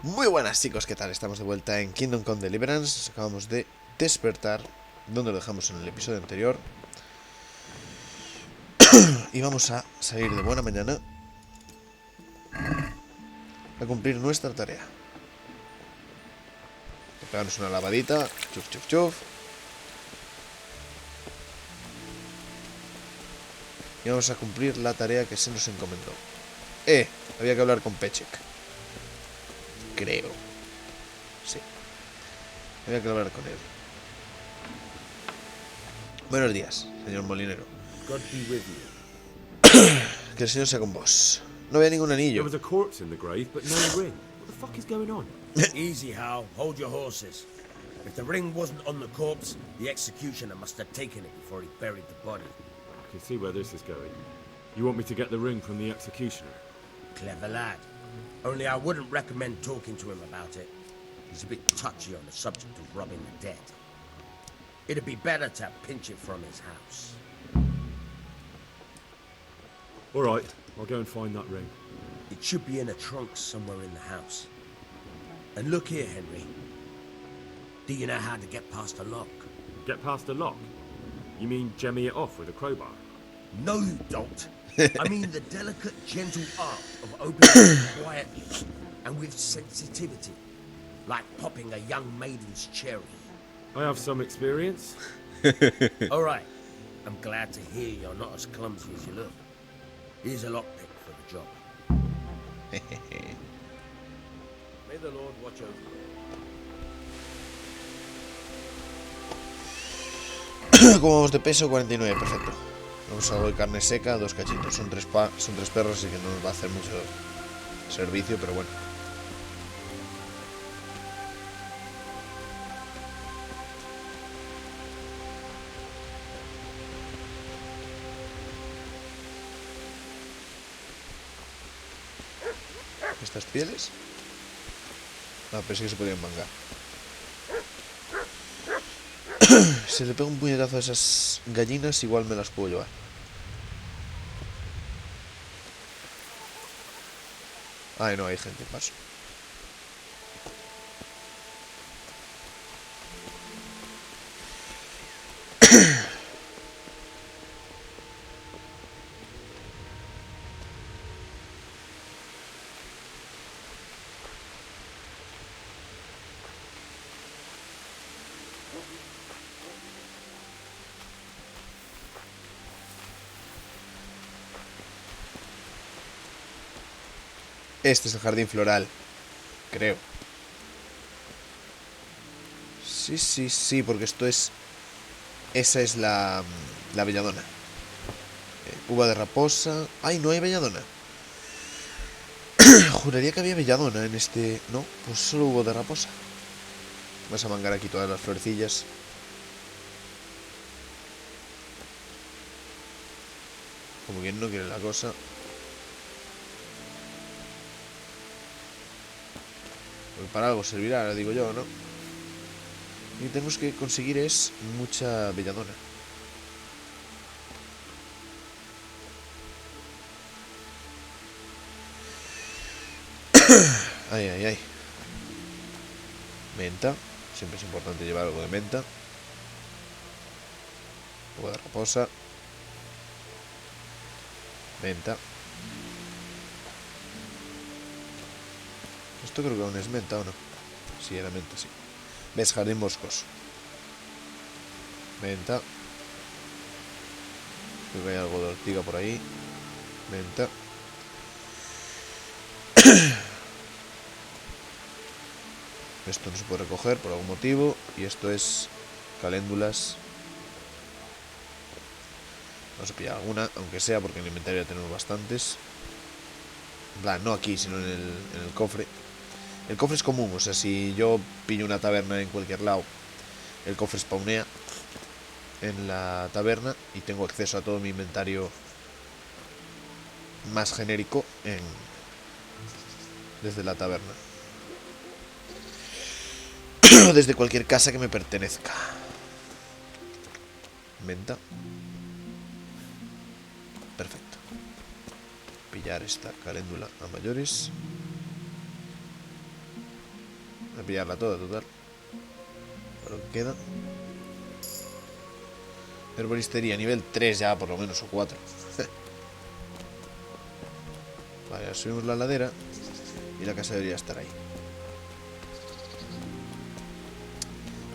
Muy buenas chicos, ¿qué tal? Estamos de vuelta en Kingdom Come Deliverance. Nos acabamos de despertar donde lo dejamos en el episodio anterior. Y vamos a salir de buena mañana a cumplir nuestra tarea. Pegarnos una lavadita. Chuf, chuf, chuf. Y vamos a cumplir la tarea que se nos encomendó. Había que hablar con Pechek. Creo. Sí. Había que hablar con él. Buenos días, señor Molinero. God be with you. Que el señor sea con vos. No veo ningún anillo. There was a corpse in the grave, but no ring. What the fuck is going on? Easy, Hal. Hold your horses. If the ring wasn't on the corpse, the executioner must have taken it before he buried the body. I can see where this is going. You want me to get the ring from the executioner? Clever lad. Only I wouldn't recommend talking to him about it. He's a bit touchy on the subject of robbing the dead. It'd be better to pinch it from his house. All right, I'll go and find that ring. It should be in a trunk somewhere in the house. And look here, Henry. Do you know how to get past a lock? Get past a lock? You mean jemmy it off with a crowbar? No, you don't. I mean the delicate, gentle art of opening it quietly and with sensitivity, like popping a young maiden's cherry. I have some experience. All right. I'm glad to hear you're not as clumsy as you look. Here's a lockpick for the job. May the Lord watch over you. Como vamos de peso, 49, perfecto. Vamos a algo de carne seca, 2 cachitos. Son tres perros, así que no nos va a hacer mucho servicio, pero bueno. ¿Estas pieles? Ah, pensé que se podían mangar. Si le pego un puñetazo a esas gallinas, igual me las puedo llevar. Ay, no, hay gente, paso. Este es el jardín floral, creo. Sí, porque esto es... Esa es la belladona. Uva de raposa... ¡Ay, no hay belladona! Juraría que había belladona en este... No, pues solo uva de raposa. Vamos a mangar aquí todas las florecillas. Como quien no quiere la cosa. Pues para algo servirá, ahora digo yo, ¿no? Y tenemos que conseguir es mucha belladona. Ay. Menta. Siempre es importante llevar algo de menta. Uva de raposa. Menta. Esto creo que aún es menta, ¿o no? Sí, era menta, sí. ¿Ves? Jardín boscoso. Menta. Creo que hay algo de ortiga por ahí. Menta. Esto no se puede recoger por algún motivo. Y esto es caléndulas. Vamos a pillar alguna, aunque sea porque en el inventario ya tenemos bastantes. En plan, no aquí, sino en el cofre. El cofre es común, o sea, si yo pillo una taberna en cualquier lado, el cofre spawnea en la taberna y tengo acceso a todo mi inventario más genérico desde la taberna. Desde cualquier casa que me pertenezca. Menta. Perfecto. Pillar esta caléndula a mayores. A pillarla toda, total. Para lo que queda. Herboristería, nivel 3 ya, por lo menos, o 4. Vale, ahora subimos la ladera. Y la casa debería estar ahí.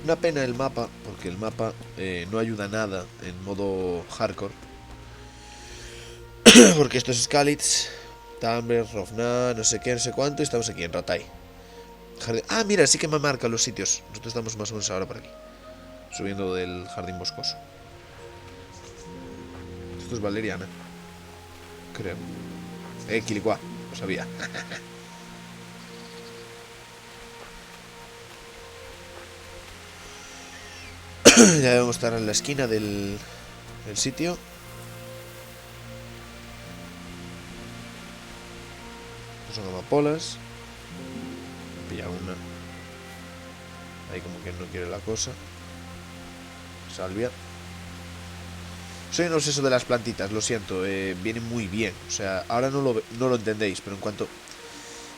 Una pena el mapa, porque el mapa no ayuda nada en modo hardcore. Porque esto es Skalitz, Tambre, Rofna, no sé qué, no sé cuánto. Y estamos aquí en Ratai. Ah, mira, sí que me marca los sitios. Nosotros estamos más o menos ahora por aquí, subiendo del jardín boscoso. Esto es valeriana, creo. Quilicua, lo sabía. Ya debemos estar en la esquina del sitio. Estos son amapolas. He pillado una. Ahí como que no quiere la cosa. Salvia. Soy un obseso de las plantitas, lo siento. Vienen muy bien. O sea, ahora no lo entendéis, pero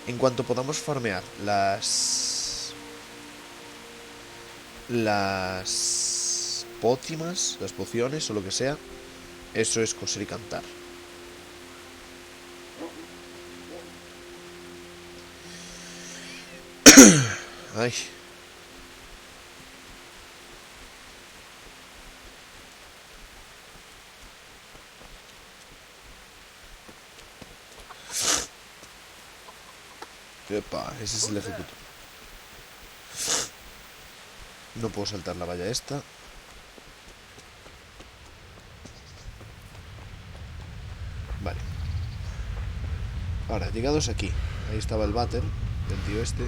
en cuanto podamos farmear las pócimas, las pociones o lo que sea, eso es coser y cantar. Ay. Epa, ese es el ejecutor. No puedo saltar la valla esta. Vale. Ahora, llegados aquí. Ahí estaba el váter del tío este.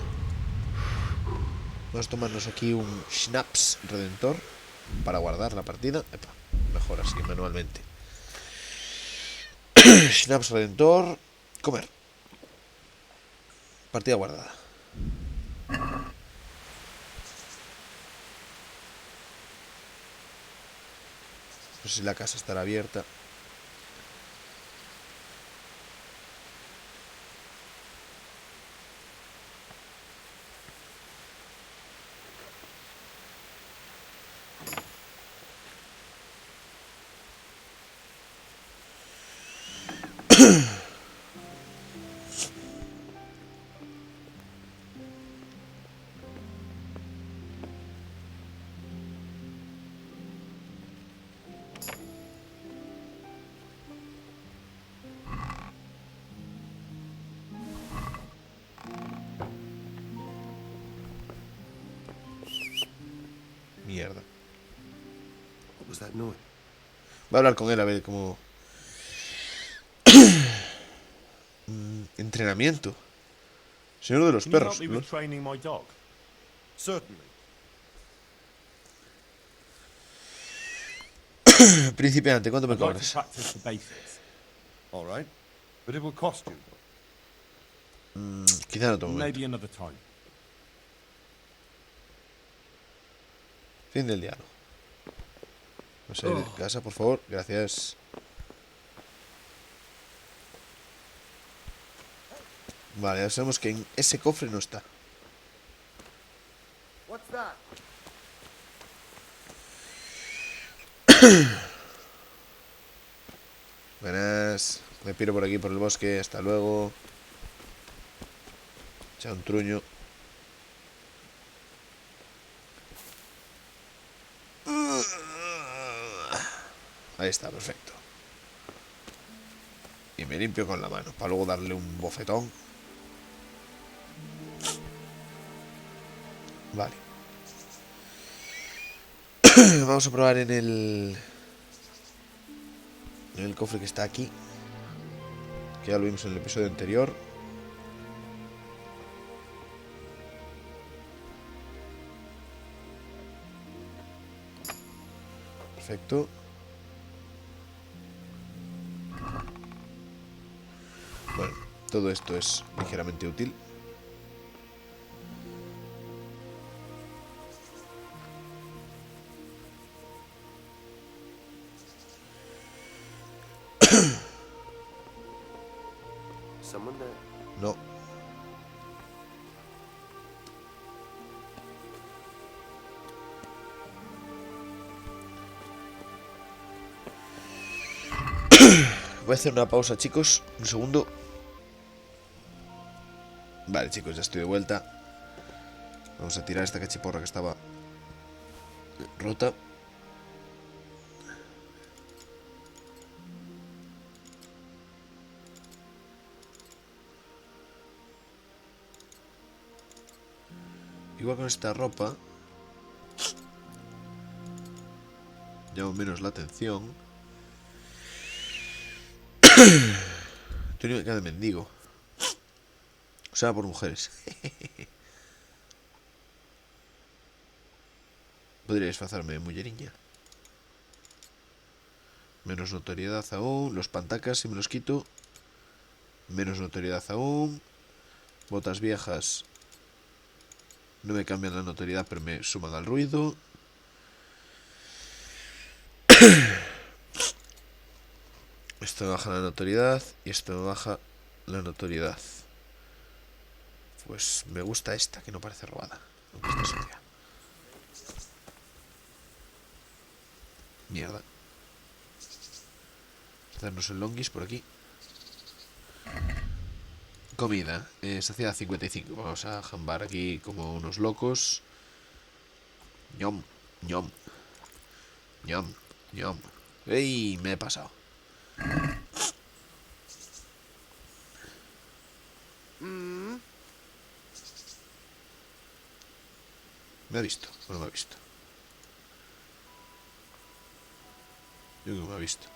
Vamos a tomarnos aquí un Schnapps Redentor para guardar la partida. Epa, mejor así, manualmente. Schnapps Redentor. Comer. Partida guardada. No sé si la casa estará abierta. Mierda. What was that noise? Voy a hablar con él a ver cómo... Entrenamiento. Señor de los Can you perros. help me with training my dog? Certainly. Principiante, ¿cuánto me I'd like to cobras? practice the basics. All right. But it will cost you. Quizá en otro momento. Maybe another time. Fin del diálogo. Vamos a ir a casa, por favor. Gracias. Vale, ya sabemos que en ese cofre no está. What's that? Buenas. Me piro por aquí por el bosque. Hasta luego. Echa un truño. Ahí está, perfecto. Y me limpio con la mano para luego darle un bofetón. Vale. Vamos a probar en el cofre que está aquí, que ya lo vimos en el episodio anterior. Perfecto. Bueno, todo esto es ligeramente útil. Someone there. No. Voy a hacer una pausa, chicos. Un segundo. Vale, chicos, ya estoy de vuelta. Vamos a tirar esta cachiporra que estaba rota. Igual con esta ropa llamo menos la atención. Túnica de mendigo. Usada por mujeres. Podría disfrazarme de mulleriña. Menos notoriedad aún. Los pantacas, si me los quito. Menos notoriedad aún. Botas viejas. No me cambian la notoriedad, pero me suman al ruido. Esto me baja la notoriedad. Y esto me baja la notoriedad. Pues me gusta esta, que no parece robada. Aunque está sucia. Mierda. Vamos a hacernos el longis por aquí. Comida. Saciedad 55. Vamos a jambar aquí como unos locos. Ñom, ñom. Ñom, ñom. ¡Ey! Me he pasado. ¿Me ha visto o no me ha visto? Yo creo que me ha visto.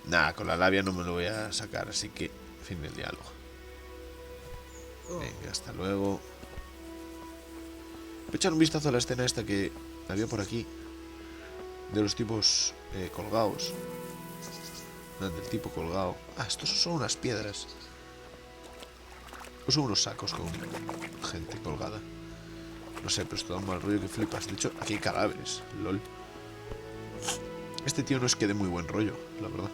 Nada, con la labia no me lo voy a sacar, así que fin del diálogo. Venga, hasta luego. Voy a echar un vistazo a la escena esta que había por aquí. De los tipos colgados. Del tipo colgado. Ah, estos son unas piedras. O son unos sacos con gente colgada. No sé, pero esto da un mal rollo que flipas. De hecho, aquí hay cadáveres. LOL. Este tío no es que dé muy buen rollo, la verdad.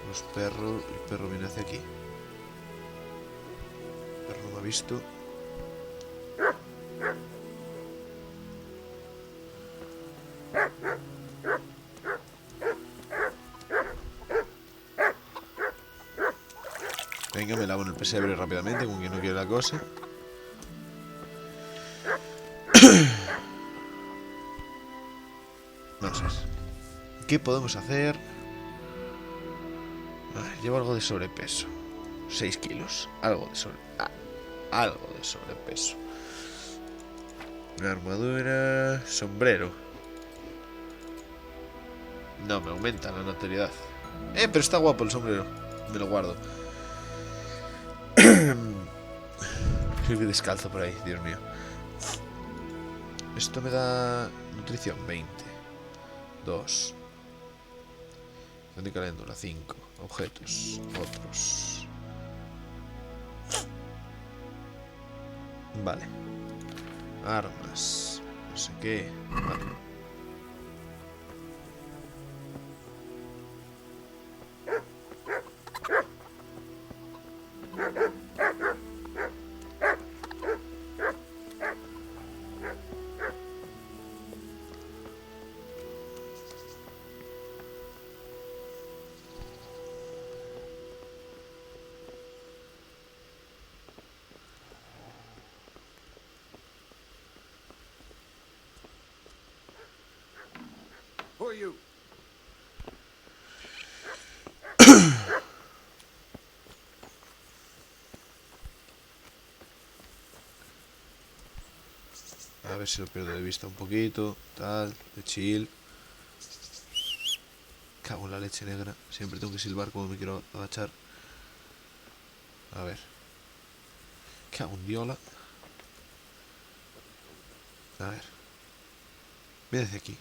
Los perros. El perro viene hacia aquí. El perro no me ha visto. Venga, me lavo en el pesebre rápidamente, con quien no quiere la cosa. Vamos a ver. ¿Qué podemos hacer? Llevo algo de sobrepeso. 6 kilos. Algo de sobrepeso. Una armadura. Sombrero. No, me aumenta la notoriedad. Pero está guapo el sombrero. Me lo guardo. Soy descalzo por ahí, Dios mío. Esto me da nutrición 20. 2. De caléndula 5. Objetos. Otros. Vale. Armas. No sé qué. Vale. Who are you? A ver si lo pierdo de vista un poquito. Tal, de chill. Cago en la leche negra. Siempre tengo que silbar como me quiero agachar. A ver. Cago en diola. A ver. Ve desde aquí.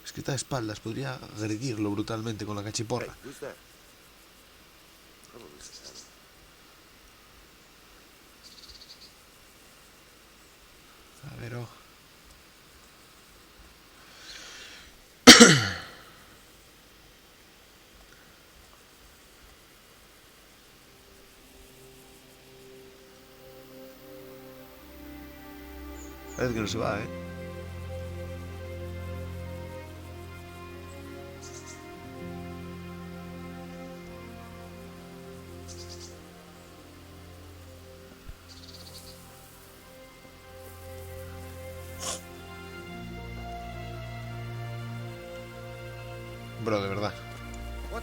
Es que está de espaldas, podría agredirlo brutalmente con la cachiporra. Hey, who's that? Probably Santa. A ver, oh. Parece que no se va, Bro, de verdad. What?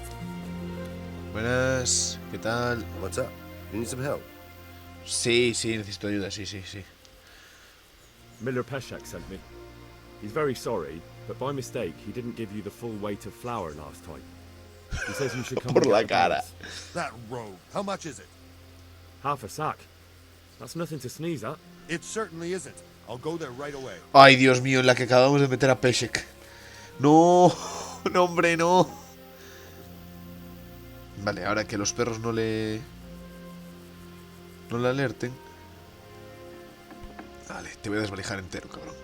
Buenas, ¿qué tal? What's up? You need some help? Sí, necesito ayuda, sí. Miller Peshek sent me. He's very sorry, but by mistake, he didn't give you the full weight of flour last time. He says you should come Por and la get the cara. balance. That rogue. How much is it? Half a sack. That's nothing to sneeze at. It certainly isn't. I'll go there right away. Ay, Dios mío, en la que acabamos de meter a Peshek. No, no, hombre, no. Vale, ahora que los perros no le alerten. Vale, te voy a desvalijar entero, cabrón.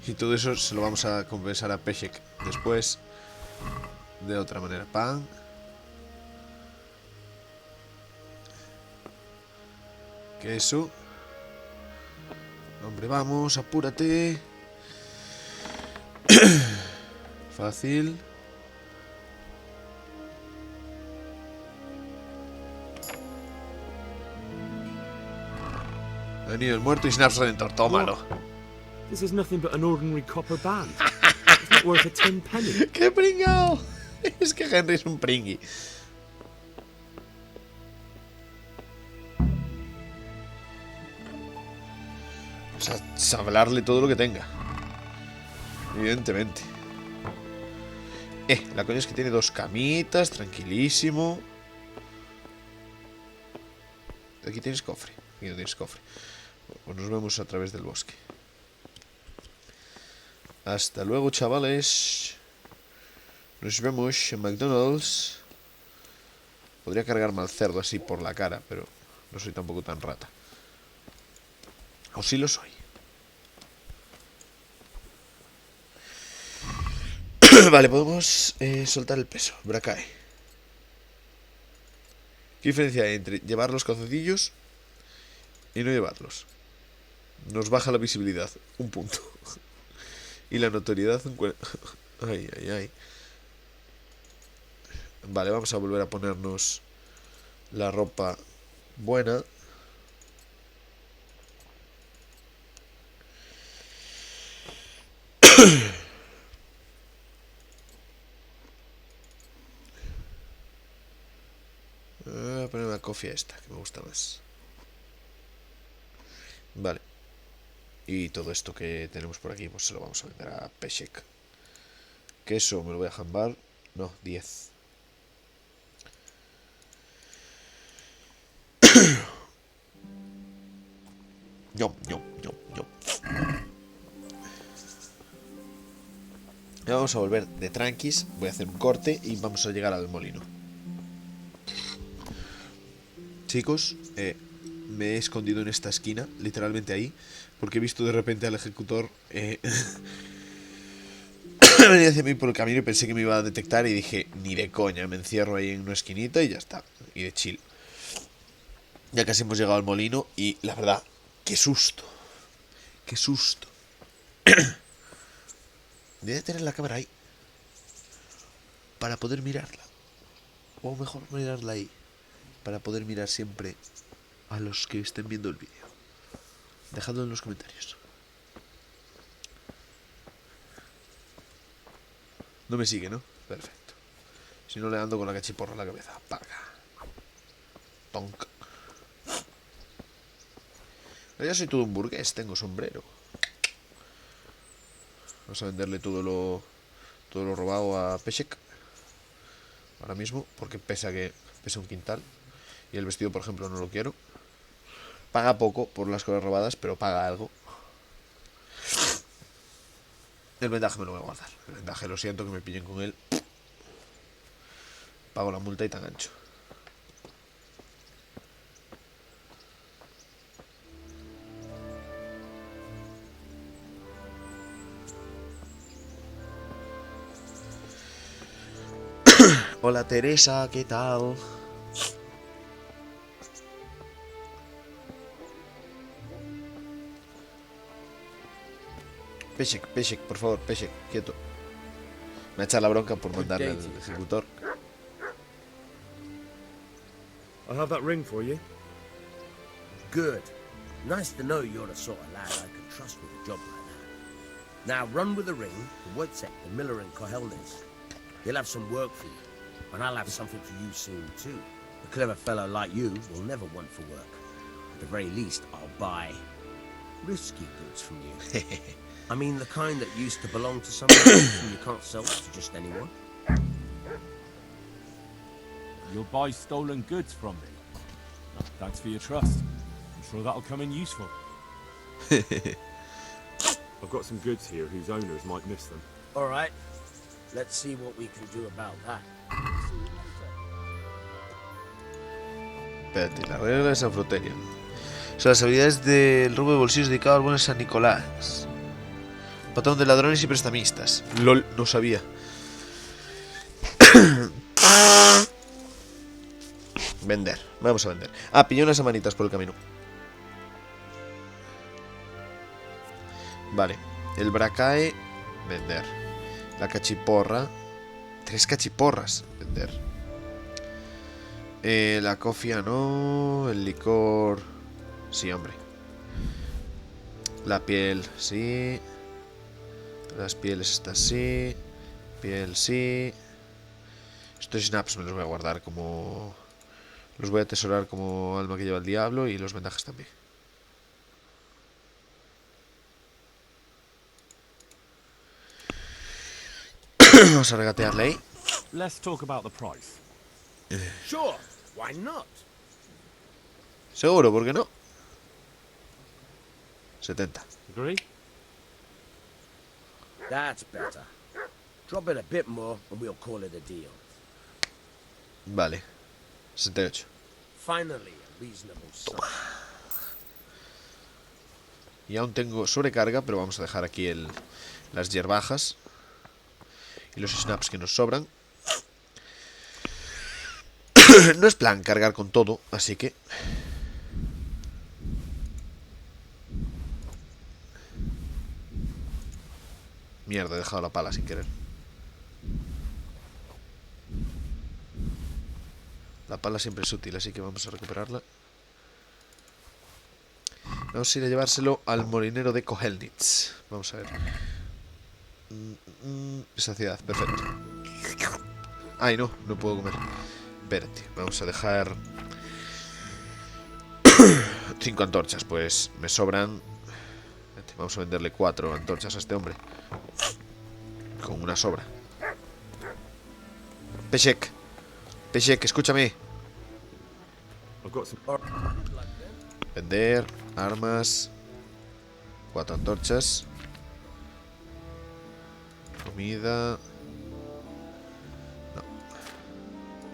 Y todo eso se lo vamos a compensar a Peshek después. De otra manera. Pan. Queso. Hombre, vamos, apúrate. Fácil. Ha venido el muerto y Snaps Redentor, tómalo. This is nothing but an ordinary copper band. It's not worth a 10 penny. ¡Qué pringao! Es que Henry es un pringui. O sea, hablarle todo lo que tenga. Evidentemente. La coña es que tiene 2 camitas, tranquilísimo. Aquí tienes cofre. Aquí no tienes cofre. Pues nos vemos a través del bosque. Hasta luego, chavales. Nos vemos en McDonald's. Podría cargarme al cerdo así por la cara, pero no soy tampoco tan rata. O sí lo soy. Vale, podemos soltar el peso. Bracae. ¿Qué diferencia hay entre llevar los calzoncillos y no llevarlos? Nos baja la visibilidad, 1 punto. Y la notoriedad, ay. Vale, vamos a volver a ponernos la ropa buena. Voy a poner una cofia esta, que me gusta más. Vale. Y todo esto que tenemos por aquí, pues se lo vamos a vender a Peshek. Queso me lo voy a jambar. No, 10. Yo. Ya vamos a volver de tranquis. Voy a hacer un corte y vamos a llegar al molino. Chicos, me he escondido en esta esquina, literalmente ahí, porque he visto de repente al ejecutor venir hacia mí por el camino y pensé que me iba a detectar y dije, ni de coña, me encierro ahí en una esquinita y ya está, y de chill. Ya casi hemos llegado al molino y la verdad, qué susto. Debe tener la cámara ahí para poder mirarla, o mejor mirarla ahí para poder mirar siempre a los que estén viendo el vídeo. Dejadlo en los comentarios. No me sigue, ¿no? Perfecto. Si no, le ando con la cachiporra en la cabeza. Paga. Tonk. Pero ya soy todo un burgués, tengo sombrero. Vamos a venderle todo lo robado a Peshek. Ahora mismo, porque pesa 1 quintal. Y el vestido, por ejemplo, no lo quiero. Paga poco por las cosas robadas, pero paga algo. El vendaje me lo voy a guardar. El vendaje, lo siento que me pillen con él. Pago la multa y tan ancho. Hola Teresa, ¿qué tal? Peshek, por favor, Peshek, quieto. Me va a echar la bronca por mandarle al ejecutor. I have that ring for you. Good. Nice to know you're the sort of lad I can trust with a job like that. Now run with the ring to Wojciech, the miller in Kohelnitz. He'll have some work for you, and I'll have something for you soon too. A clever fellow like you will never want for work. At the very least, I'll buy risky goods from you. I mean the kind that used to belong to someone else and you can't sell it to just anyone. You'll buy stolen goods from me. Oh, thanks for your trust. I'm sure that'll come in useful. I've got some goods here whose owners might miss them. All right. Let's see what we can do about that. Espérate, la regla de San Fruterio. Son las habilidades del robo de bolsillos dedicado al buen San Nicolás. Patrón de ladrones y prestamistas. LOL, no sabía. Vender, vamos a vender. Ah, pillé unas amanitas por el camino. Vale, el bracae, vender. La cachiporra, 3 cachiporras, vender. La cofia no. El licor, sí, hombre. La piel, sí. Las pieles estas sí. Piel sí. Estos snaps me los voy a guardar como... Los voy a atesorar como alma que lleva el diablo. Y los vendajes también. Vamos a regatearle ahí. Let's talk about the price. Sure. Why not? Seguro, ¿por qué no? 70. Agree? That's better. Drop it a bit more and we'll call it a deal. Vale, 68. Finally, a reasonable sum. Y aún tengo sobrecarga, pero vamos a dejar aquí las hierbajas y los snaps que nos sobran. No es plan cargar con todo, así que... Mierda, he dejado la pala sin querer. La pala siempre es útil, así que vamos a recuperarla. Vamos a ir a llevárselo al molinero de Kohelnitz. Vamos a ver. Saciedad, perfecto. Ay, no puedo comer. Espérate, vamos a dejar 5 antorchas, pues me sobran. Espérate, vamos a venderle 4 antorchas a este hombre. Con una sobra. Peshek, escúchame. I've got some... Vender, armas, 4 antorchas. Comida. No.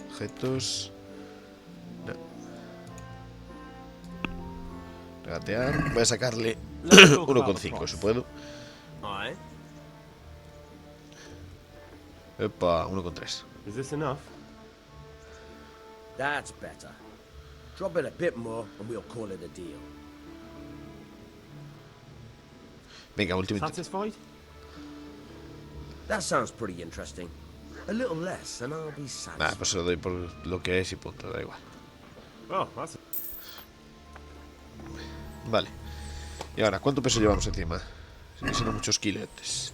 Objetos. No. Regatear. Voy a sacarle 1,5 si puedo. Alright. Epa, 1,3. Is this enough? That's better. Drop it a bit more and we'll call it a deal. Venga, último. Satisfied? That sounds pretty interesting. A little less and I'll be satisfied. Nah, pues se lo doy por lo que es y punto, da igual. Oh, that's... Vale. Y ahora, ¿cuánto peso llevamos encima? Siguen siendo muchos kiletes.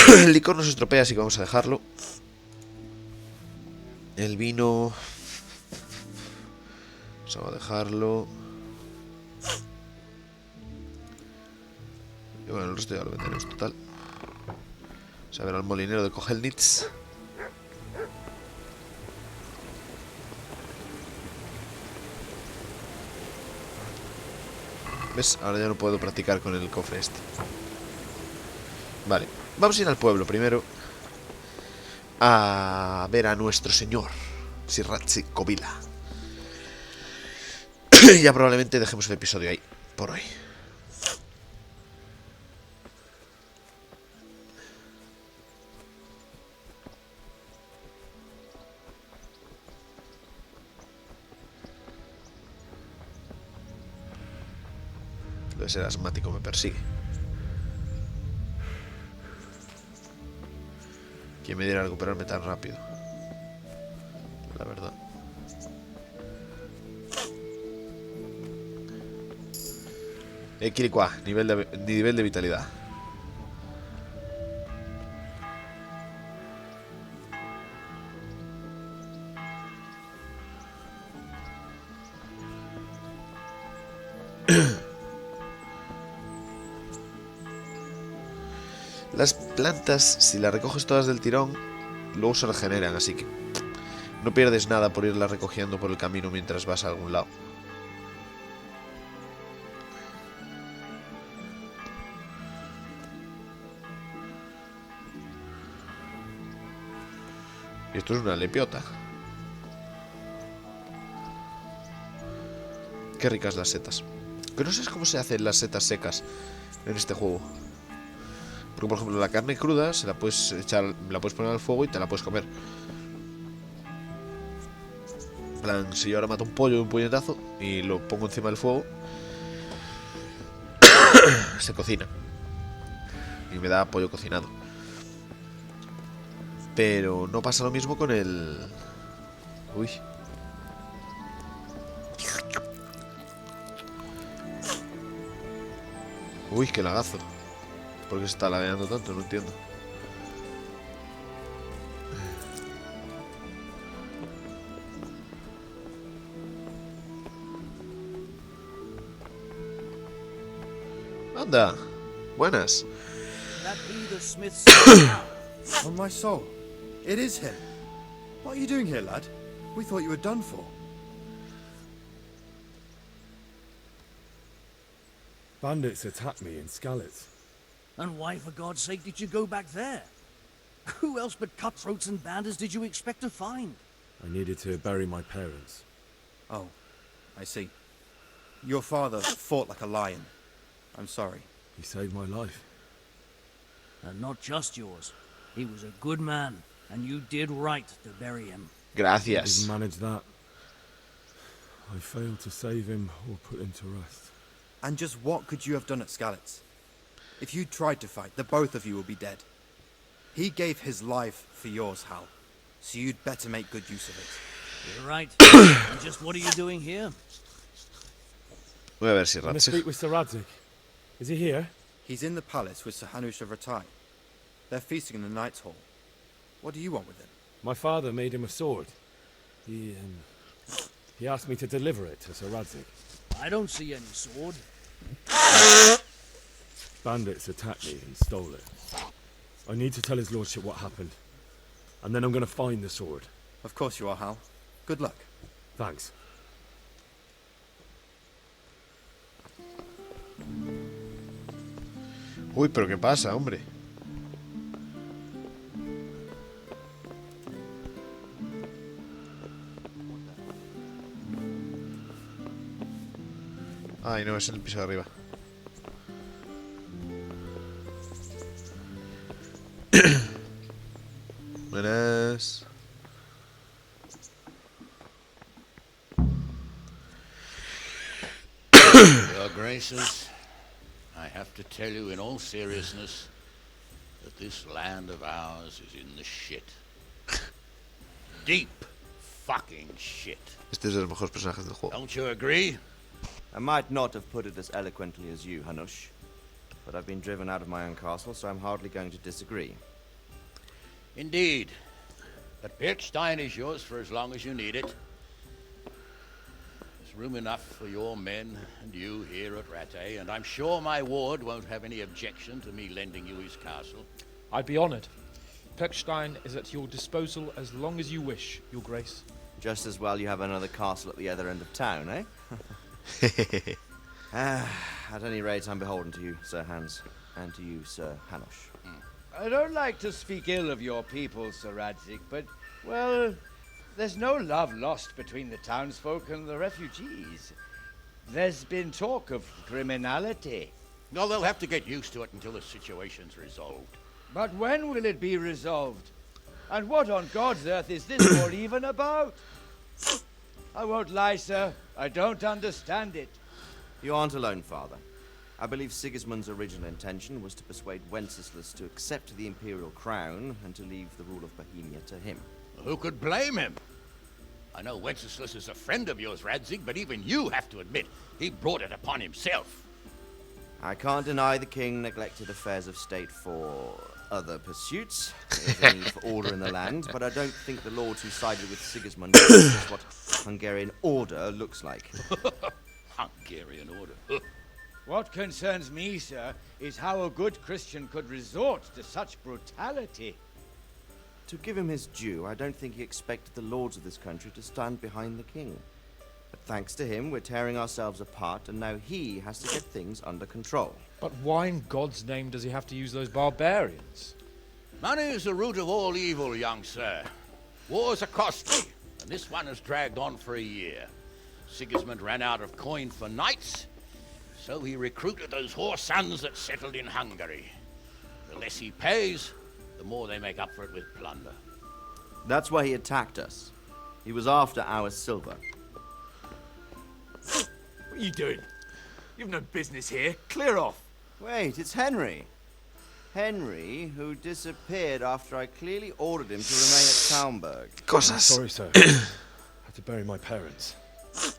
El licor nos estropea, así que vamos a dejarlo. El vino... Vamos a dejarlo. Y bueno, el resto ya lo venderemos total. Vamos a ver al molinero de Kohelnitz. ¿Ves? Ahora ya no puedo practicar con el cofre este. Vale, vamos a ir al pueblo primero. A ver a nuestro señor Sirratsi Kovila. Ya probablemente dejemos el episodio ahí, por hoy. Debe ser asmático, me persigue. ¿Quién me diera recuperarme tan rápido? La verdad. Kirikwa, nivel de vitalidad. Las plantas, si las recoges todas del tirón, luego se regeneran, así que no pierdes nada por irlas recogiendo por el camino mientras vas a algún lado. Y esto es una lepiota. Qué ricas las setas. Que no sé cómo se hacen las setas secas en este juego. Porque por ejemplo la carne cruda se la puedes echar, la puedes poner al fuego y te la puedes comer. En plan, si yo ahora mato un pollo de un puñetazo y lo pongo encima del fuego, se cocina. Y me da pollo cocinado. Pero no pasa lo mismo con el... Uy. Uy, qué lagazo. ¿Por qué se está lagueando tanto? No entiendo. Anda. Buenas. That be the smith's son? On my soul, it is him. What are you doing here, lad? We thought you were done for. Bandits attacked me in Skalitz. And why, for God's sake, did you go back there? Who else but cutthroats and bandits did you expect to find? I needed to bury my parents. Oh, I see. Your father fought like a lion. I'm sorry. He saved my life. And not just yours. He was a good man, and you did right to bury him. Gracias. Didn't manage that. I failed to save him or put him to rest. And just what could you have done at Skalitz? If you tried to fight, the both of you would be dead. He gave his life for yours, Hal. So you'd better make good use of it. You're right. And just what are you doing here? Voy a ver si I'm to Ratzi. speak with Sir Radzik. Is he here? He's in the palace with Sir Hanush of Ratai. They're feasting in the Knight's Hall. What do you want with him? My father made him a sword. He asked me to deliver it to Sir Radzik. I don't see any sword. Bandits attacked me and stole it. I need to tell his lordship what happened. And then I'm going to find the sword. Of course you are, Hal. Good luck. Thanks. Uy, pero ¿qué pasa, hombre? Ay, no, es en el piso de arriba. Buenas. Your Graces, I have to tell you in all seriousness that this land of ours is in the shit. Deep fucking shit. Este es de los mejores personajes del juego. Don't you agree? I might not have put it as eloquently as you, Hanush, but I've been driven out of my own castle, so I'm hardly going to disagree. Indeed. But Birkstein is yours for as long as you need it. There's room enough for your men and you here at Rattay, and I'm sure my ward won't have any objection to me lending you his castle. I'd be honored. Perkstein is at your disposal as long as you wish, Your Grace. Just as well you have another castle at the other end of town, eh? At any rate, I'm beholden to you, Sir Hans, And to you, Sir Hanush. I don't like to speak ill of your people, Sir Radzig, but, well, there's no love lost between the townsfolk and the refugees. There's been talk of criminality. No, they'll have to get used to it until the situation's resolved. But when will it be resolved? And what on God's earth is this war even about? I won't lie, sir. I don't understand it. You aren't alone, Father. I believe Sigismund's original intention was to persuade Wenceslas to accept the imperial crown and to leave the rule of Bohemia to him. Who could blame him? I know Wenceslas is a friend of yours, Radzig, but even you have to admit he brought it upon himself. I can't deny the king neglected affairs of state for other pursuits. There's a need for order in the land, but I don't think the lords who sided with Sigismund know what Hungarian order looks like. Hungarian order. What concerns me, sir, is how a good Christian could resort to such brutality. To give him his due, I don't think he expected the lords of this country to stand behind the king. But thanks to him, we're tearing ourselves apart, and now he has to get things under control. But why in God's name does he have to use those barbarians? Money is the root of all evil, young sir. Wars are costly, and this one has dragged on for a year. Sigismund ran out of coin for knights, so he recruited those whore sons that settled in Hungary. The less he pays, the more they make up for it with plunder. That's why he attacked us. He was after our silver. What are you doing? You've no business here. Clear off. Wait, it's Henry. Henry, who disappeared after I clearly ordered him to remain at Taumberg. I'm sorry, sir. I had to bury my parents.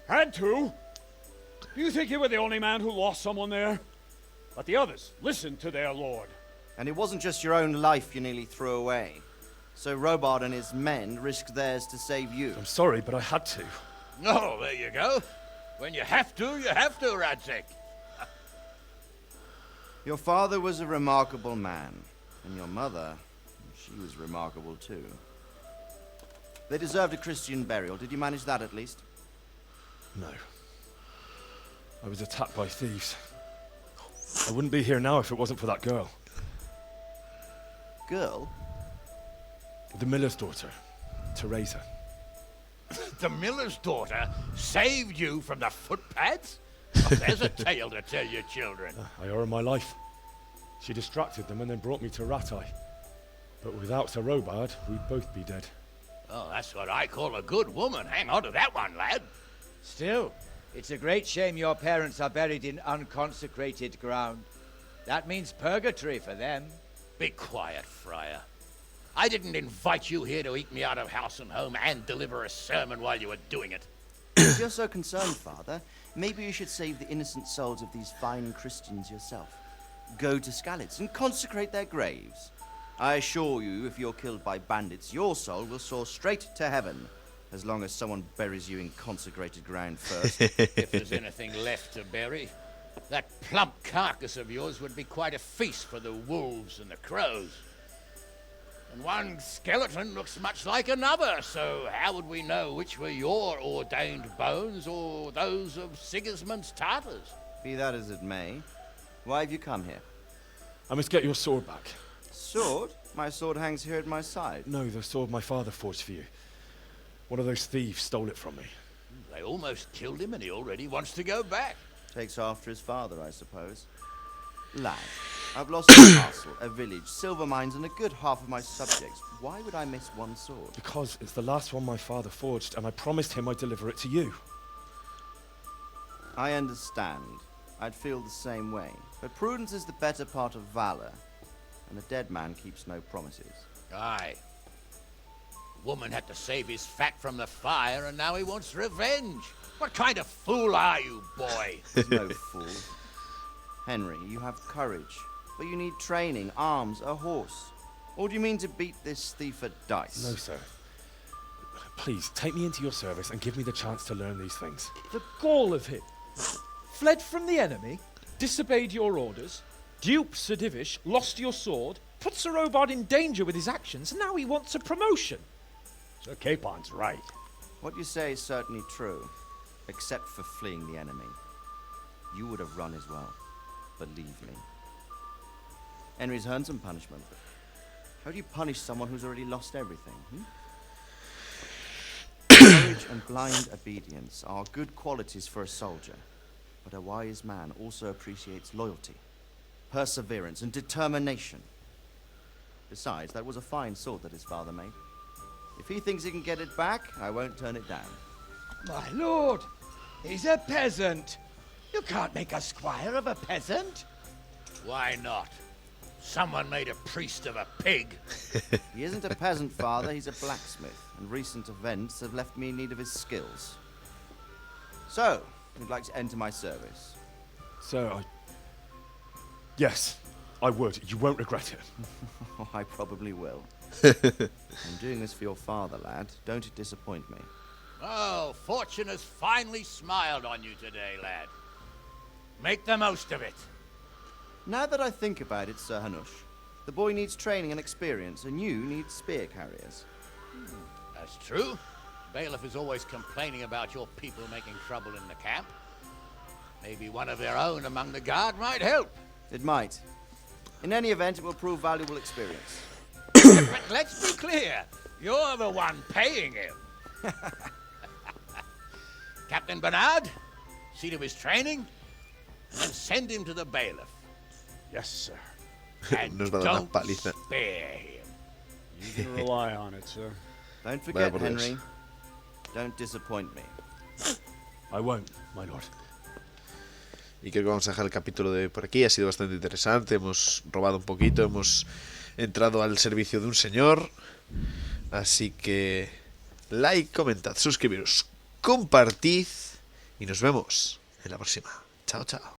Had to? Do you think you were the only man who lost someone there? But the others listened to their lord. And it wasn't just your own life you nearly threw away. So Robard and his men risked theirs to save you. I'm sorry, but I had to. Oh, there you go. When you have to, Radzig. Your father was a remarkable man. And your mother, she was remarkable too. They deserved a Christian burial. Did you manage that at least? No. I was attacked by thieves. I wouldn't be here now if it wasn't for that girl. Girl? The miller's daughter, Teresa. The miller's daughter saved you from the footpads? Oh, there's a tale to tell your children. I owe her my life. She distracted them and then brought me to Ratai. But without Sir Robard, we'd both be dead. Oh, that's what I call a good woman. Hang on to that one, lad. Still, it's a great shame your parents are buried in unconsecrated ground. That means purgatory for them. Be quiet, Friar. I didn't invite you here to eat me out of house and home and deliver a sermon while you were doing it. If you're so concerned, Father, maybe you should save the innocent souls of these fine Christians yourself. Go to Skalitz and consecrate their graves. I assure you, if you're killed by bandits, your soul will soar straight to heaven, as long as someone buries you in consecrated ground first. If there's anything left to bury, that plump carcass of yours would be quite a feast for the wolves and the crows. And one skeleton looks much like another, so how would we know which were your ordained bones or those of Sigismund's Tartars? Be that as it may, why have you come here? I must get your sword back. Sword? My sword hangs here at my side. No, the sword my father forged for you. One of those thieves stole it from me. They almost killed him and he already wants to go back. Takes after his father, I suppose. Lad, I've lost a castle, a village, silver mines, and a good half of my subjects. Why would I miss one sword? Because it's the last one my father forged, and I promised him I'd deliver it to you. I understand. I'd feel the same way. But prudence is the better part of valor, and a dead man keeps no promises. Aye. Woman had to save his fat from the fire, and now he wants revenge. What kind of fool are you, boy? No fool. Henry, you have courage, but you need training, arms, a horse. Or do you mean to beat this thief at dice? No, sir. Please, take me into your service and give me the chance to learn these things. The gall of him. Fled from the enemy, disobeyed your orders, duped Sir Divish, lost your sword, put Sir Robard in danger with his actions, and now he wants a promotion. Sir Capon's right. What you say is certainly true, except for fleeing the enemy. You would have run as well, believe me. Henry's earned some punishment. How do you punish someone who's already lost everything? Courage and blind obedience are good qualities for a soldier, but a wise man also appreciates loyalty, perseverance, and determination. Besides, that was a fine sword that his father made. If he thinks he can get it back, I won't turn it down. My lord, he's a peasant. You can't make a squire of a peasant. Why not? Someone made a priest of a pig. He isn't a peasant, father. He's a blacksmith, and recent events have left me in need of his skills. So, you'd like to enter my service? Sir, yes, I would. You won't regret it. Oh, I probably will. I'm doing this for your father, lad. Don't disappoint me. Oh, fortune has finally smiled on you today, lad. Make the most of it. Now that I think about it, Sir Hanush, the boy needs training and experience, and you need spear carriers. That's true. Bailiff is always complaining about your people making trouble in the camp. Maybe one of their own among the guard might help. It might. In any event, it will prove valuable experience. But let's be clear. You're the one paying him. Captain Bernard, see to his training, and then send him to the bailiff. Yes, sir. And Nos va a dar una don't paliza. spare him. You can rely on it, sir. Don't forget, Vaya por Dios. Henry. Don't disappoint me. I won't, my lord. Y creo que vamos a dejar el capítulo de hoy por aquí. Ha sido bastante interesante. Hemos robado un poquito. Hemos entrado al servicio de un señor. Así que like, comentad, suscribiros, compartid. Y nos vemos en la próxima. Chao, chao.